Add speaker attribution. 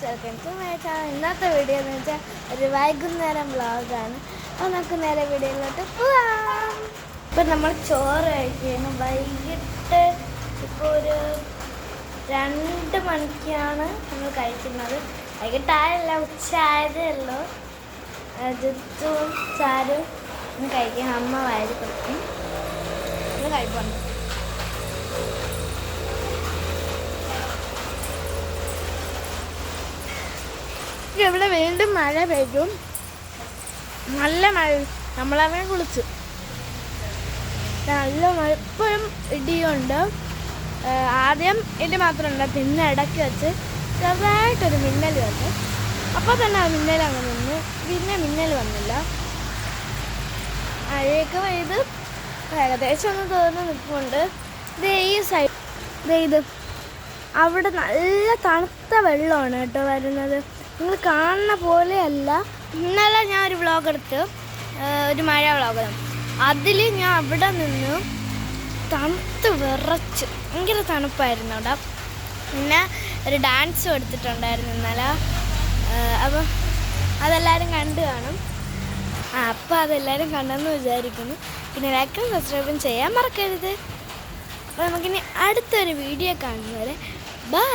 Speaker 1: Welcome to my channel. ഇന്നത്തെ video എന്ന് വെച്ചാൽ ഒരു വൈകുന്നേരം വ്ളോഗാണ്. അപ്പോൾ നമുക്ക് നേരെ വീഡിയോയിലോട്ട് പോവാം. ഇപ്പം നമ്മൾ ചോറ് കഴിക്കുകയാണ്. വൈകിട്ട് ഇപ്പോൾ ഒരു 2 മണിക്കാണ് നമ്മൾ കഴിക്കുന്നത്. വൈകിട്ടായല്ല, ഉച്ച ആയതേ ഉള്ളൂ. ജിത്തും ചാരും കഴിക്കാൻ അമ്മ വാരി കൊടുക്കും. നമ്മൾ കഴിപ്പുണ്ട്. ഇവിടെ വീണ്ടും മഴ പെയ്യും. നല്ല മഴ. നമ്മളങ്ങനെ കുളിച്ചു. നല്ല മഴ. ഇപ്പോഴും ഇടിയുണ്ട്. ആദ്യം ഇടി മാത്രമുണ്ട്, പിന്നെ ഇടയ്ക്ക് വെച്ച് ചെറുതായിട്ടൊരു മിന്നൽ വന്നു. അപ്പോൾ തന്നെ ആ മിന്നൽ അങ്ങ് നിന്ന്. പിന്നെ മിന്നൽ വന്നില്ല. മഴയൊക്കെ പെയ്ത് ഏകദേശം ഒന്ന് തോന്നുന്നു നിൽക്കുന്നുണ്ട്. ഈ സൈഡ് ഇത് അവിടെ നല്ല തണുത്ത വെള്ളമാണ് കേട്ടോ വരുന്നത്. നിങ്ങൾ കാണുന്ന പോലെയല്ല. ഇന്നലെ ഞാൻ ഒരു വ്ളോഗ് എടുത്ത്, ഒരു മഴ വ്ളോഗ്. അതിൽ ഞാൻ അവിടെ നിന്ന് തണുത്ത് വിറച്ച്, ഭയങ്കര തണുപ്പായിരുന്നു അവിടെ. പിന്നെ ഒരു ഡാൻസും എടുത്തിട്ടുണ്ടായിരുന്നു ഇന്നലെ. അപ്പം അതെല്ലാവരും കണ്ടു കാണും. അപ്പോൾ അതെല്ലാവരും കണ്ടെന്ന് വിചാരിക്കുന്നു. പിന്നെ ലൈക്കും സബ്സ്ക്രൈബും ചെയ്യാൻ മറക്കരുത്. അപ്പോൾ നമുക്കിനി അടുത്തൊരു വീഡിയോ കാണുന്നവരെ ബൈ.